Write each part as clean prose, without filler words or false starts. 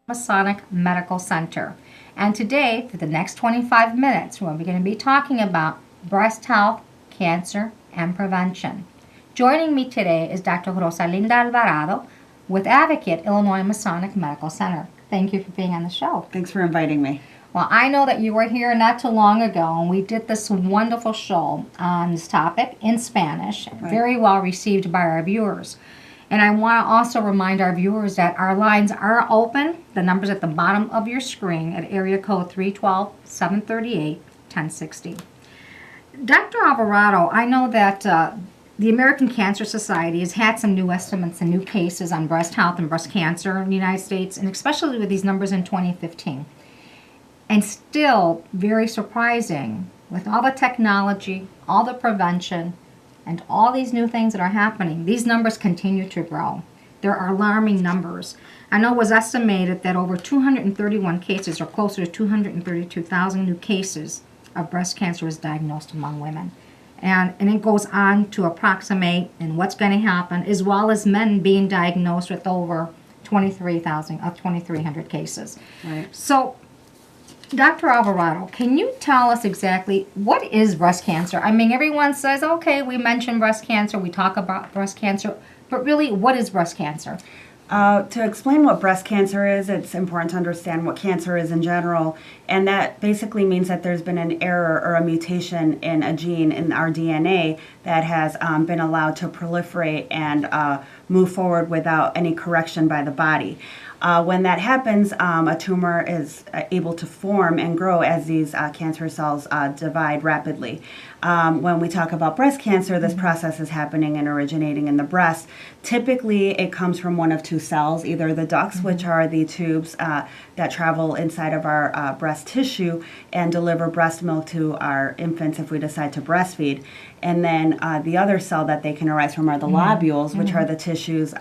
Masonic Medical Center. And today, for the next 25 minutes, we're going to be talking about breast health, cancer, and prevention. Joining me today is Dr. Rosalinda Alvarado with Advocate Illinois Masonic Medical Center. Thank you for being on the show. Thanks for inviting me. Well, I know that you were here not too long ago, and we did this wonderful show on this topic in Spanish, Right. Very well received by our viewers. And I want to also remind our viewers that our lines are open. The number's at the bottom of your screen at area code 312-738-1060. Dr. Alvarado, I know that the American Cancer Society has had some new estimates and new cases on breast health and breast cancer in the United States, and especially with these numbers in 2015. And still, very surprising, with all the technology, all the prevention, and all these new things that are happening, these numbers continue to grow. There are alarming numbers. I know it was estimated that over 231 cases, or closer to 232,000 new cases of breast cancer was diagnosed among women. And it goes on to approximate and what's going to happen, as well as men being diagnosed with over 2,300 cases. Right. So, Dr. Alvarado, can you tell us exactly what is breast cancer? I mean, everyone says, okay, we mention breast cancer, we talk about breast cancer, but really, what is breast cancer? To explain what breast cancer is, it's important to understand what cancer is in general, and that basically means that there's been an error or a mutation in a gene in our DNA that has been allowed to proliferate and move forward without any correction by the body. When that happens, a tumor is able to form and grow as these cancer cells divide rapidly. When we talk about breast cancer, this process is happening and originating in the breast. Typically, it comes from one of two cells, either the ducts, which are the tubes that travel inside of our breast tissue and deliver breast milk to our infants if we decide to breastfeed. And then the other cell that they can arise from are the lobules, which are the tissues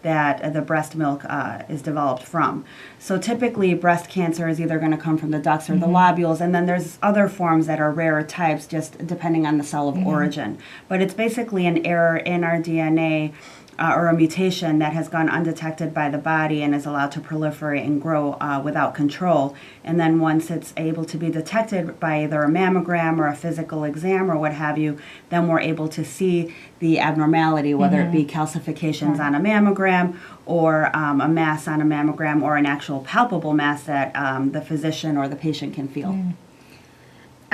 that the breast milk is developed from. So typically breast cancer is either going to come from the ducts or the lobules, and then there's other forms that are rarer types just depending on the cell of origin. But it's basically an error in our DNA or a mutation that has gone undetected by the body and is allowed to proliferate and grow without control. And then once it's able to be detected by either a mammogram or a physical exam or what have you, then we're able to see the abnormality, whether it be calcifications on a mammogram or a mass on a mammogram or an actual palpable mass that the physician or the patient can feel.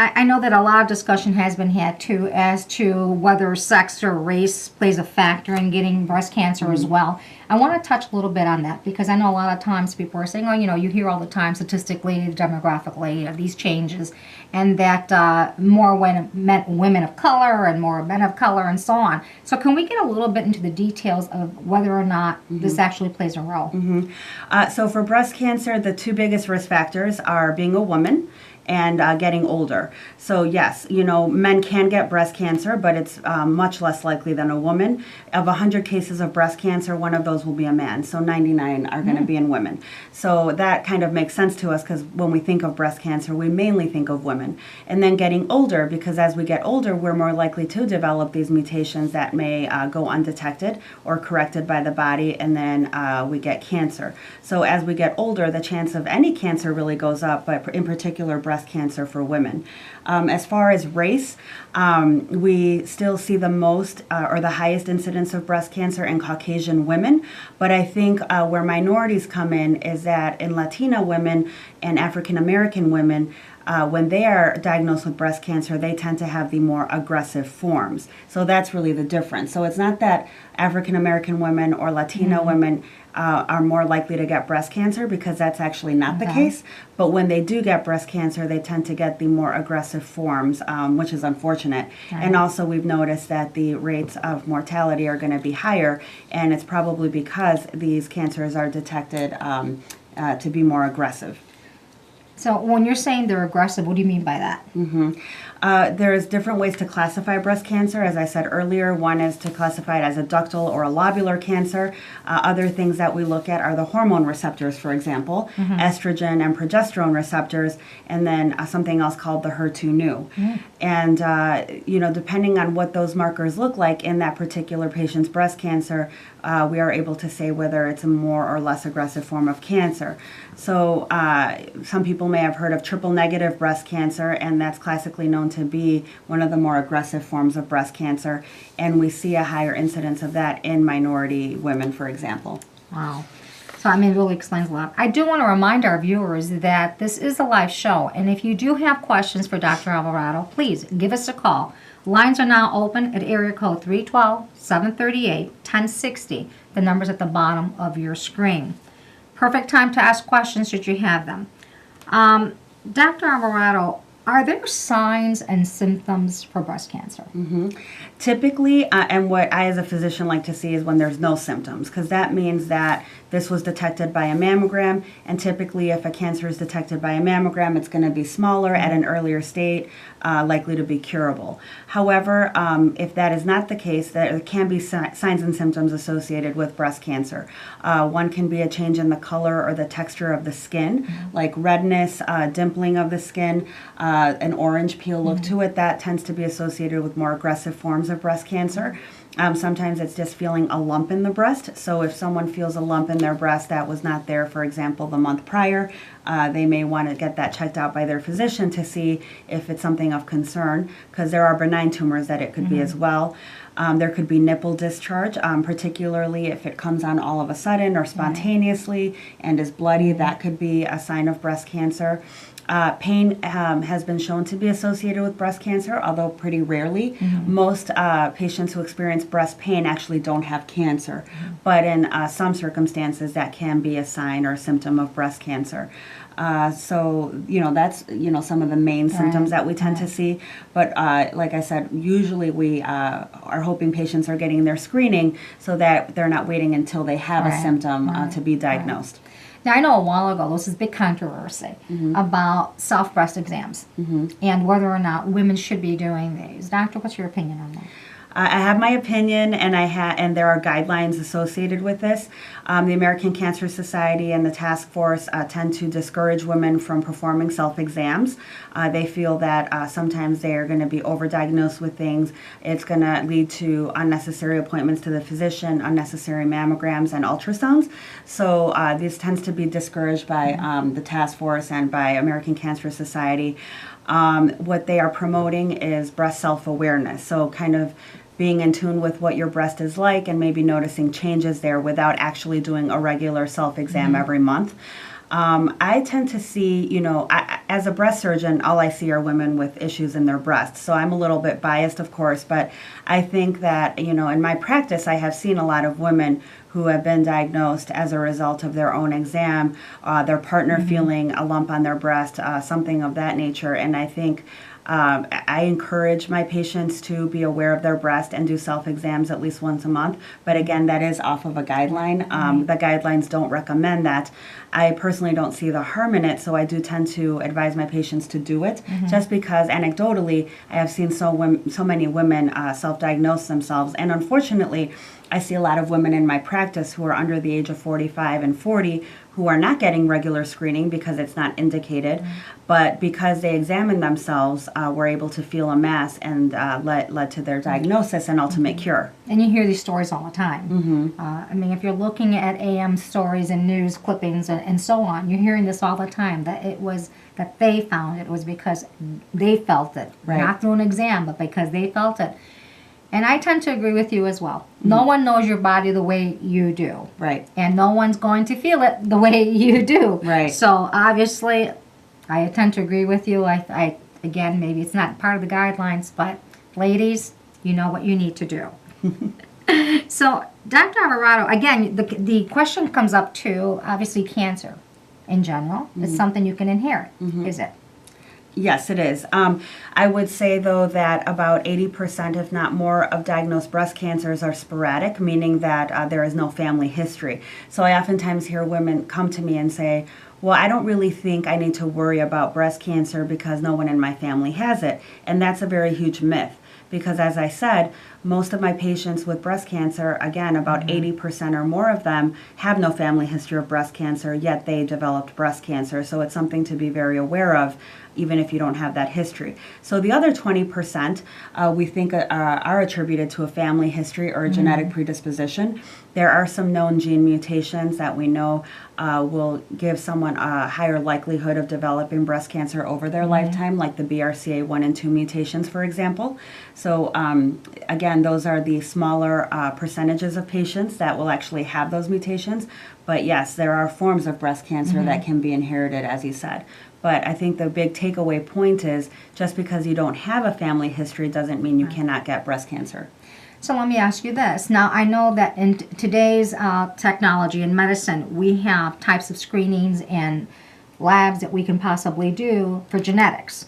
I know that a lot of discussion has been had too as to whether sex or race plays a factor in getting breast cancer as well. I want to touch a little bit on that because I know a lot of times people are saying, oh, you know, you hear all the time statistically, demographically, these changes, and that more women of color and more men of color and so on. So can we get a little bit into the details of whether or not this actually plays a role? So for breast cancer, the two biggest risk factors are being a woman and getting older. So yes, you know, men can get breast cancer, but it's much less likely than a woman. Of 100 cases of breast cancer, one of those will be a man. So 99 are going to be in women. So that kind of makes sense to us because when we think of breast cancer, we mainly think of women. And then getting older, because as we get older, we're more likely to develop these mutations that may go undetected or corrected by the body, and then we get cancer. So as we get older, the chance of any cancer really goes up, but in particular breast cancer for women. As far as race, we still see the most or the highest incidence of breast cancer in Caucasian women, but I think where minorities come in is that in Latina women and African American women, when they are diagnosed with breast cancer, they tend to have the more aggressive forms. So that's really the difference. So it's not that African American women or Latina women are more likely to get breast cancer, because that's actually not the case. But when they do get breast cancer, they tend to get the more aggressive forms, which is unfortunate. And also we've noticed that the rates of mortality are going to be higher, and it's probably because these cancers are detected to be more aggressive. So when you're saying they're aggressive, what do you mean by that? There's different ways to classify breast cancer. As I said earlier, one is to classify it as a ductal or a lobular cancer. Other things that we look at are the hormone receptors, for example, estrogen and progesterone receptors, and then something else called the HER2/neu. And, depending on what those markers look like in that particular patient's breast cancer, we are able to say whether it's a more or less aggressive form of cancer. So some people may have heard of triple negative breast cancer, and that's classically known to be one of the more aggressive forms of breast cancer. And we see a higher incidence of that in minority women, for example. Wow. So, it really explains a lot. I do want to remind our viewers that this is a live show, and if you do have questions for Dr. Alvarado, please give us a call. Lines are now open at area code 312-738-1060. The number's at the bottom of your screen. Perfect time to ask questions should you have them. Dr. Alvarado, are there signs and symptoms for breast cancer? Typically, and what I as a physician like to see is when there's no symptoms, because that means that this was detected by a mammogram, and typically if a cancer is detected by a mammogram, it's going to be smaller at an earlier state, likely to be curable. However, if that is not the case, there can be signs and symptoms associated with breast cancer. One can be a change in the color or the texture of the skin, like redness, dimpling of the skin, an orange peel look to it. That tends to be associated with more aggressive forms of breast cancer. Sometimes it's just feeling a lump in the breast. So if someone feels a lump in their breast that was not there, for example, the month prior, they may want to get that checked out by their physician to see if it's something of concern, because there are benign tumors that it could be as well. There could be nipple discharge, particularly if it comes on all of a sudden or spontaneously and is bloody. That could be a sign of breast cancer. Pain has been shown to be associated with breast cancer, although pretty rarely. Most patients who experience breast pain actually don't have cancer, but in some circumstances that can be a sign or a symptom of breast cancer. So, that's, some of the main symptoms that we tend to see. But like I said, usually we are hoping patients are getting their screening so that they're not waiting until they have a symptom to be diagnosed. Now, I know a while ago there was this big controversy about self-breast exams and whether or not women should be doing these. Doctor, what's your opinion on that? I have my opinion, and there are guidelines associated with this. The American Cancer Society and the task force tend to discourage women from performing self-exams. They feel that sometimes they are going to be overdiagnosed with things. It's going to lead to unnecessary appointments to the physician, unnecessary mammograms and ultrasounds. So this tends to be discouraged by the task force and by American Cancer Society. What they are promoting is breast self-awareness. So kind of being in tune with what your breast is like and maybe noticing changes there without actually doing a regular self-exam every month. I tend to see, as a breast surgeon, all I see are women with issues in their breasts. So I'm a little bit biased, of course, but I think that, in my practice, I have seen a lot of women who have been diagnosed as a result of their own exam, their partner feeling a lump on their breast, something of that nature. And I think I encourage my patients to be aware of their breast and do self-exams at least once a month. But again, that is off of a guideline. The guidelines don't recommend that. I personally don't see the harm in it, so I do tend to advise my patients to do it, just because anecdotally I have seen so many women self-diagnose themselves. And unfortunately, I see a lot of women in my practice who are under the age of 45 and 40 who are not getting regular screening because it's not indicated, but because they examined themselves, were able to feel a mass and led to their diagnosis and ultimate cure. And you hear these stories all the time. If you're looking at AM stories and news clippings and so on, you're hearing this all the time, that it was that they found it was because they felt it. Not through an exam, but because they felt it. And I tend to agree with you as well. No one knows your body the way you do. Right. And no one's going to feel it the way you do. Right. So obviously, I tend to agree with you. I again, maybe it's not part of the guidelines, but ladies, you know what you need to do. So, Dr. Alvarado, again, the question comes up too, obviously cancer in general. It's something you can inherit, is it? Yes, it is. I would say, though, that about 80%, if not more, of diagnosed breast cancers are sporadic, meaning that there is no family history. So I oftentimes hear women come to me and say, well, I don't really think I need to worry about breast cancer because no one in my family has it. And that's a very huge myth. Because as I said, most of my patients with breast cancer, again, about 80% or more of them have no family history of breast cancer, yet they developed breast cancer. So it's something to be very aware of, even if you don't have that history. So the other 20% we think are attributed to a family history or a genetic predisposition. There are some known gene mutations that we know will give someone a higher likelihood of developing breast cancer over their lifetime, like the BRCA1 and 2 mutations, for example. So again, those are the smaller percentages of patients that will actually have those mutations. But yes, there are forms of breast cancer that can be inherited, as you said. But I think the big takeaway point is just because you don't have a family history doesn't mean you cannot get breast cancer. So let me ask you this. Now, I know that in today's technology and medicine, we have types of screenings and labs that we can possibly do for genetics.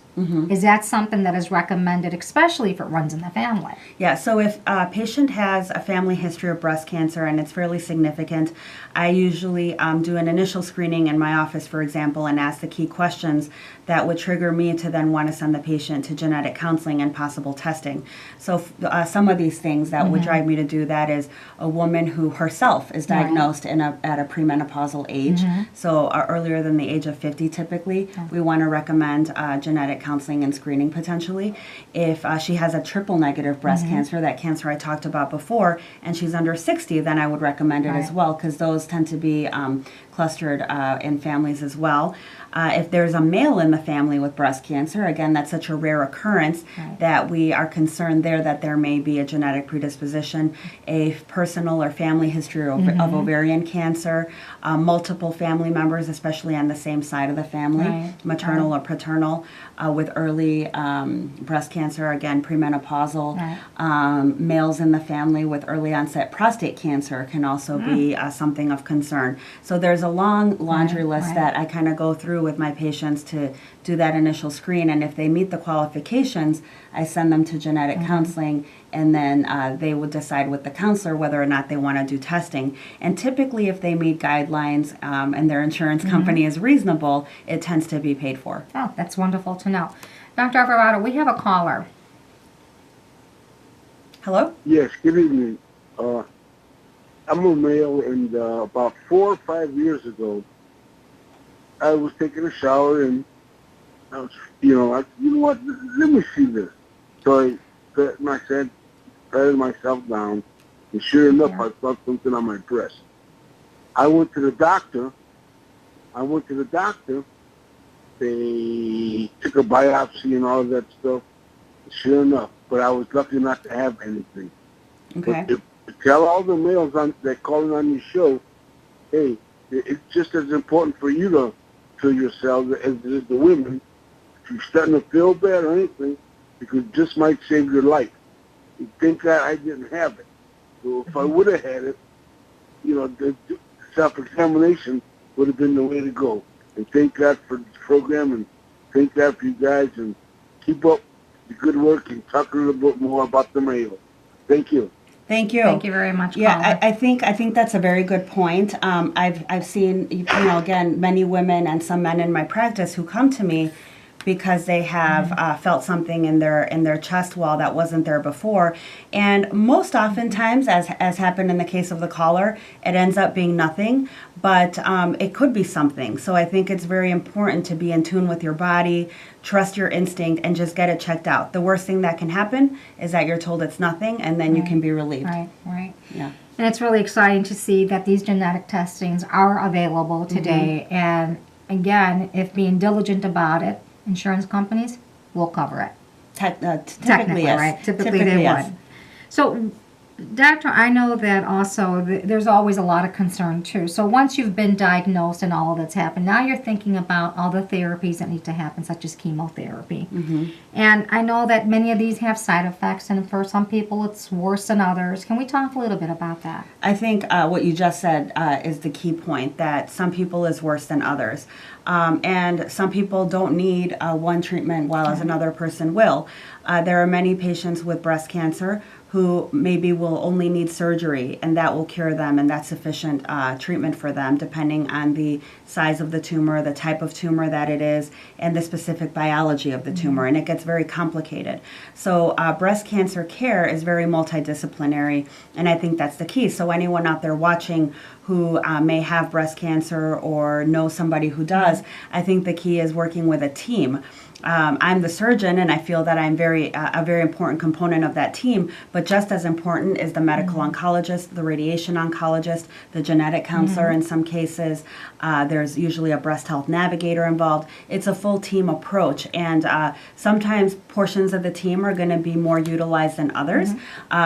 Is that something that is recommended, especially if it runs in the family? Yeah, so if a patient has a family history of breast cancer and it's fairly significant, I usually do an initial screening in my office, for example, and ask the key questions that would trigger me to then want to send the patient to genetic counseling and possible testing. So some of these things that would drive me to do that is a woman who herself is diagnosed at a premenopausal age, so earlier than the age of 50 typically, we want to recommend genetic counseling and screening potentially. If she has a triple negative breast cancer, that cancer I talked about before, and she's under 60, then I would recommend it as well, because those tend to be clustered in families as well. If there's a male in the family with breast cancer, again, that's such a rare occurrence that we are concerned there that there may be a genetic predisposition, a personal or family history of ovarian cancer, multiple family members, especially on the same side of the family, maternal or paternal, with early breast cancer, again, premenopausal. Males in the family with early onset prostate cancer can also be something of concern. So there's a long laundry list that I kind of go through with my patients to do that initial screen, and if they meet the qualifications, I send them to genetic counseling, and then they would decide with the counselor whether or not they want to do testing. And typically, if they meet guidelines and their insurance company is reasonable, it tends to be paid for. Oh, that's wonderful to know. Dr. Alvarado, we have a caller. Hello? Yes, good evening. I'm a male, and about 4 or 5 years ago, I was taking a shower, and I was, you know what, let me see this. So I patted myself down, and sure enough, I felt something on my breast. I went to the doctor. They took a biopsy and all of that stuff. Sure enough, but I was lucky not to have anything. Okay. But tell all the males that calling on your show, hey, it's just as important for you to feel yourselves as it is the women. If you're starting to feel bad or anything, because it just might save your life. You think that I didn't have it. So if I would have had it, the self-examination would have been the way to go. And thank God for this program, and thank God for you guys, and keep up the good work and talk a little bit more about the male. Thank you. Thank you. Thank you very much, Yeah, caller. I think that's a very good point. I've seen, again, many women and some men in my practice who come to me because they have felt something in their chest wall that wasn't there before. And most oftentimes, as happened in the case of the caller, it ends up being nothing, but it could be something. So I think it's very important to be in tune with your body, trust your instinct, and just get it checked out. The worst thing that can happen is that you're told it's nothing, and then you can be relieved. Right. Yeah. And it's really exciting to see that these genetic testings are available today. And again, if being diligent about it, insurance companies will cover it. Typically, yes. Right? Typically they yes. would. So, Doctor, I know that also there's always a lot of concern too. So once you've been diagnosed and all that's happened, now you're thinking about all the therapies that need to happen, such as chemotherapy. And I know that many of these have side effects, and for some people it's worse than others. Can we talk a little bit about that? I think what you just said is the key point, that some people is worse than others. And some people don't need one treatment while as another person will. There are many patients with breast cancer who maybe will only need surgery, and that will cure them, and that's sufficient treatment for them, depending on the size of the tumor, the type of tumor that it is, and the specific biology of the tumor, and it gets very complicated. So breast cancer care is very multidisciplinary, and I think that's the key. So anyone out there watching who may have breast cancer or know somebody who does, I think the key is working with a team. I'm the surgeon, and I feel that I'm a very important component of that team. But just as important is the medical oncologist, the radiation oncologist, the genetic counselor in some cases. There's usually a breast health navigator involved. It's a full team approach, and sometimes portions of the team are going to be more utilized than others.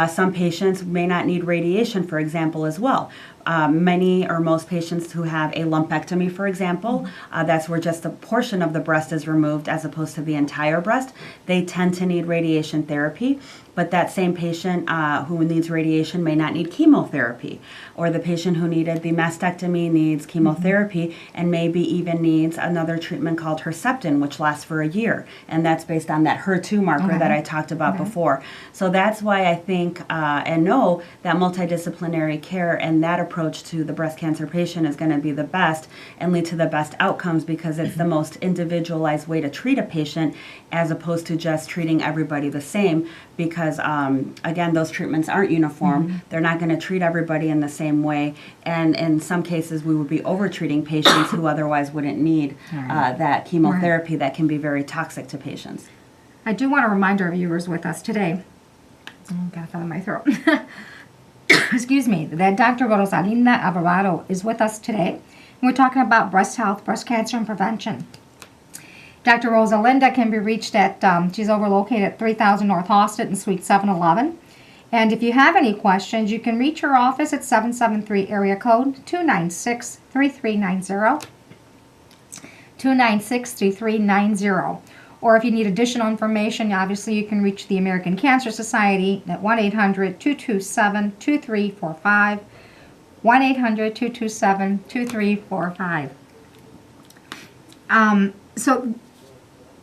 Some patients may not need radiation, for example, as well. Many or most patients who have a lumpectomy, for example, that's where just a portion of the breast is removed as opposed to the entire breast, they tend to need radiation therapy. But that same patient who needs radiation may not need chemotherapy. Or the patient who needed the mastectomy needs chemotherapy and maybe even needs another treatment called Herceptin, which lasts for a year. And that's based on that HER2 marker that I talked about before. So that's why I think and know that multidisciplinary care and that approach to the breast cancer patient is going to be the best and lead to the best outcomes, because it's the most individualized way to treat a patient as opposed to just treating everybody the same. Because, again, those treatments aren't uniform. They're not going to treat everybody in the same way. And in some cases, we would be over-treating patients who otherwise wouldn't need that chemotherapy that can be very toxic to patients. I do want to remind our viewers with us today, got that in my throat, excuse me, that Dr. Rosalinda Alvarado is with us today. And we're talking about breast health, breast cancer, and prevention. Dr. Rosalinda can be reached at, she's located at 3000 North Austin in Suite 711. And if you have any questions, you can reach her office at 773 area code 296-3390, 296-3390. Or if you need additional information, obviously you can reach the American Cancer Society at 1-800-227-2345, 1-800-227-2345. So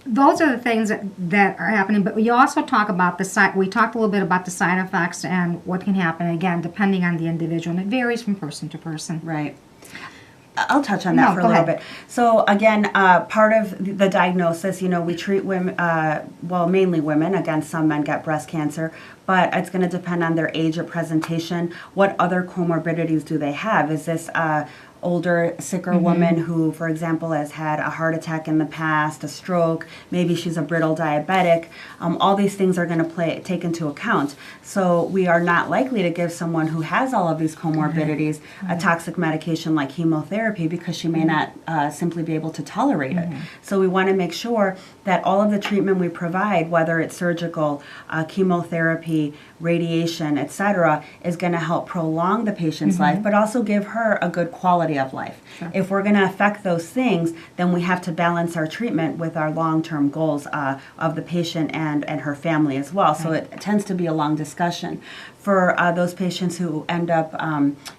those are the things that are happening, but we also talk about we talked a little bit about the side effects and what can happen, again, depending on the individual, and it varies from person to person. Right. I'll touch on that for a little bit. So again, part of the diagnosis, we treat women, mainly women. Again, some men get breast cancer, but it's going to depend on their age or presentation. What other comorbidities do they have? Is this older, sicker woman who, for example, has had a heart attack in the past, a stroke, maybe she's a brittle diabetic. All these things are going to take into account. So we are not likely to give someone who has all of these comorbidities a toxic medication like chemotherapy, because she may not simply be able to tolerate it. So we want to make sure that all of the treatment we provide, whether it's surgical, chemotherapy, radiation, etc., is going to help prolong the patient's life, but also give her a good quality of life. Sure. If we're going to affect those things, then we have to balance our treatment with our long-term goals of the patient and her family as well. So it tends to be a long discussion. For those patients who end up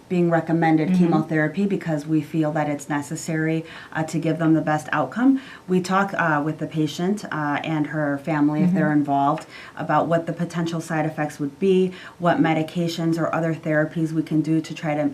being recommended chemotherapy because we feel that it's necessary to give them the best outcome, we talk with the patient and her family, if they're involved, about what the potential side effects would be, what medications or other therapies we can do to try to,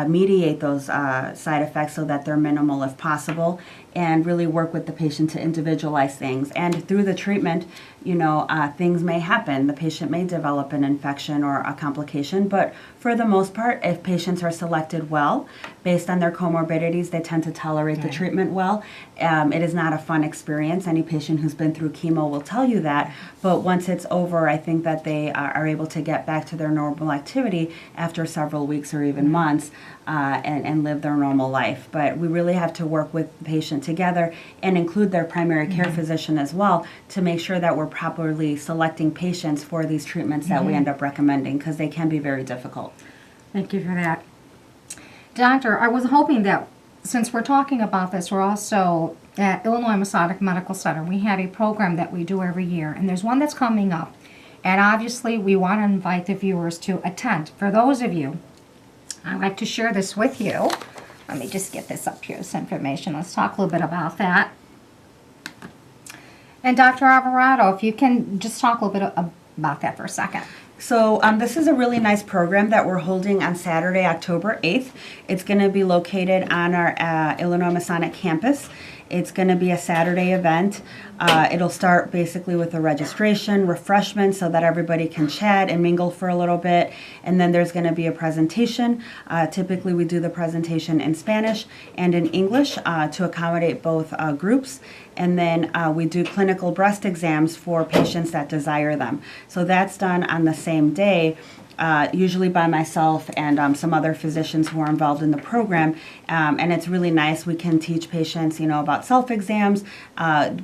mediate those side effects so that they're minimal if possible, and really work with the patient to individualize things. And through the treatment, things may happen. The patient may develop an infection or a complication, but for the most part, if patients are selected well, based on their comorbidities, they tend to tolerate the treatment well. It is not a fun experience. Any patient who's been through chemo will tell you that, but once it's over, I think that they are able to get back to their normal activity after several weeks or even months and live their normal life. But we really have to work with the patient together and include their primary care physician as well to make sure that we're properly selecting patients for these treatments that we end up recommending, because they can be very difficult. Thank you for that. Doctor, I was hoping that since we're talking about this, we're also at Illinois Masonic Medical Center. We have a program that we do every year, and there's one that's coming up. And obviously, we want to invite the viewers to attend. For those of you, I'd like to share this with you. Let me just get this up here, this information. Let's talk a little bit about that. And Dr. Alvarado, if you can just talk a little bit about that for a second. So this is a really nice program that we're holding on Saturday, October 8th. It's going to be located on our Illinois Masonic campus. It's going to be a Saturday event. It'll start basically with a registration, refreshments, so that everybody can chat and mingle for a little bit. And then there's going to be a presentation. Typically we do the presentation in Spanish and in English to accommodate both groups. And then we do clinical breast exams for patients that desire them. So that's done on the same day. Usually by myself and some other physicians who are involved in the program. And it's really nice. We can teach patients, about self-exams,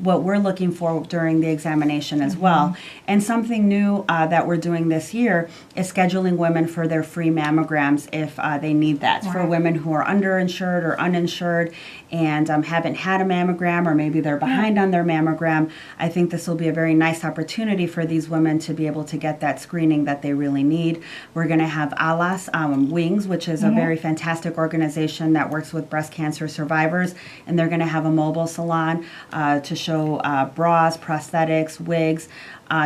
what we're looking for during the examination as well. And something new that we're doing this year is scheduling women for their free mammograms if they need that. For women who are underinsured or uninsured and haven't had a mammogram, or maybe they're behind on their mammogram, I think this will be a very nice opportunity for these women to be able to get that screening that they really need. We're going to have ALAS Wings, which is a very fantastic organization that works with breast cancer survivors, and they're going to have a mobile salon to show bras, prosthetics, wigs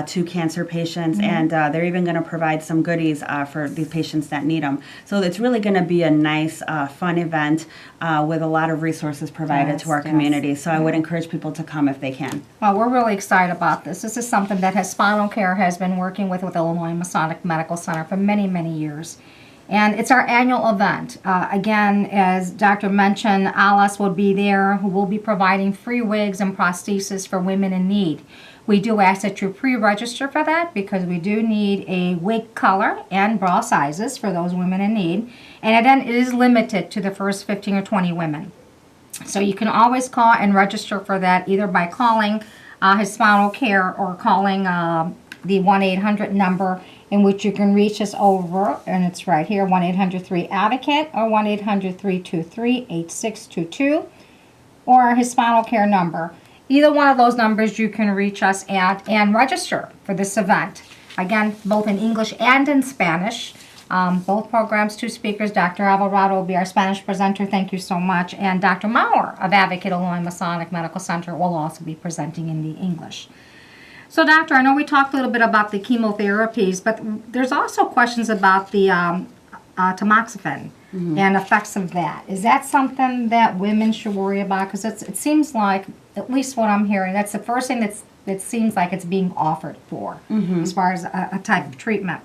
to cancer patients, and they're even going to provide some goodies for these patients that need them. So it's really going to be a nice, fun event with a lot of resources provided to our community. So I would encourage people to come if they can. Well, we're really excited about this. This is something that Hispanocare has been working with Illinois Masonic Medical Center for many, many years. And it's our annual event. Again, as Doctor mentioned, Alice will be there, who will be providing free wigs and prosthesis for women in need. We do ask that you pre-register for that because we do need a wig color and bra sizes for those women in need. And then it is limited to the first 15 or 20 women. So you can always call and register for that either by calling Hispanocare or calling the 1-800 number in which you can reach us over, and it's right here, 1-800-3-ADVOCATE or 1-800-323-8622, or our Hispanocare number. Either one of those numbers you can reach us at and register for this event. Again, both in English and in Spanish. Both programs, 2 speakers. Dr. Alvarado will be our Spanish presenter. Thank you so much. And Dr. Maurer of Advocate Illinois Masonic Medical Center will also be presenting in the English. So, Doctor, I know we talked a little bit about the chemotherapies, but there's also questions about the tamoxifen and effects of that. Is that something that women should worry about? Because it seems like, at least what I'm hearing, that's the first thing that seems like it's being offered for as far as a type of treatment.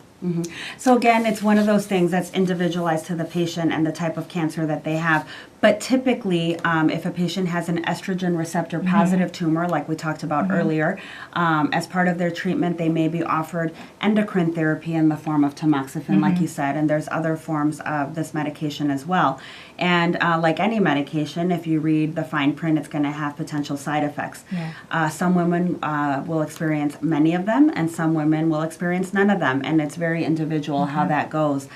So again, it's one of those things that's individualized to the patient and the type of cancer that they have. But typically, if a patient has an estrogen receptor positive tumor, like we talked about earlier, as part of their treatment, they may be offered endocrine therapy in the form of tamoxifen, like you said, and there's other forms of this medication as well. And like any medication, if you read the fine print, it's going to have potential side effects. Some women will experience many of them, and some women will experience none of them, and it's very individual how that goes.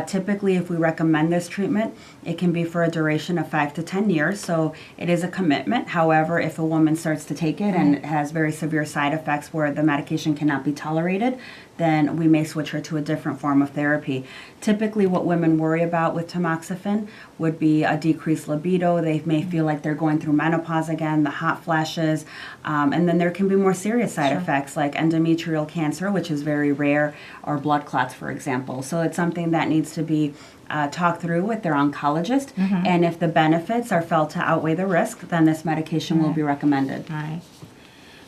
Typically, if we recommend this treatment, it can be for a duration of 5 to 10 years, so it is a commitment. However, if a woman starts to take it and it has very severe side effects where the medication cannot be tolerated, then we may switch her to a different form of therapy. Typically, what women worry about with tamoxifen would be a decreased libido. They may feel like they're going through menopause again, the hot flashes, and then there can be more serious side effects like endometrial cancer, which is very rare, or blood clots, for example. So it's something that needs to be talk through with their oncologist, and if the benefits are felt to outweigh the risk, then this medication will be recommended. Right.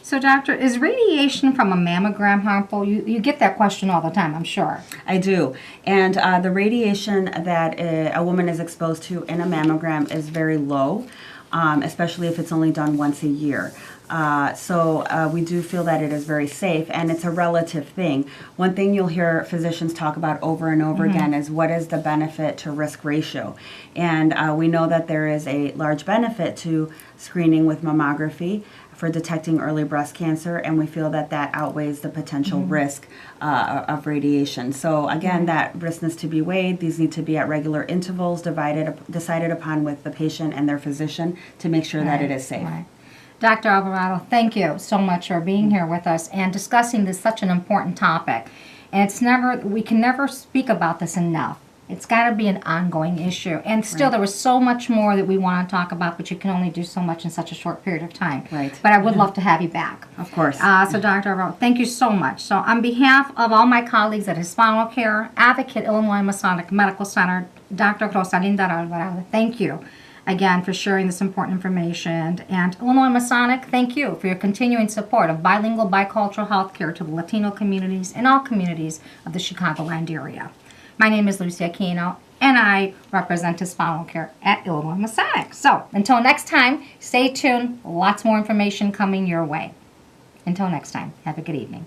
So, doctor, is radiation from a mammogram harmful? You get that question all the time, I'm sure. I do. And the radiation that a woman is exposed to in a mammogram is very low, especially if it's only done once a year. So we do feel that it is very safe, and it's a relative thing. One thing you'll hear physicians talk about over and over again is what is the benefit to risk ratio. And we know that there is a large benefit to screening with mammography for detecting early breast cancer, and we feel that that outweighs the potential risk of radiation. So again, that risk needs to be weighed. These need to be at regular intervals, decided upon with the patient and their physician to make sure that it is safe. Right. Dr. Alvarado, thank you so much for being here with us and discussing this such an important topic. And we can never speak about this enough. It's got to be an ongoing issue. And still, there was so much more that we want to talk about, but you can only do so much in such a short period of time. Right. But I would love to have you back. Of course. So, Dr. Alvaro, thank you so much. So, on behalf of all my colleagues at Hispanocare, Advocate Illinois Masonic Medical Center, Dr. Rosalinda Alvarado, thank you again for sharing this important information. And Illinois Masonic, thank you for your continuing support of bilingual, bicultural healthcare to the Latino communities and all communities of the Chicagoland area. My name is Lucia Aquino, and I represent Hispanocare at Illinois Masonic. So, until next time, stay tuned. Lots more information coming your way. Until next time, have a good evening.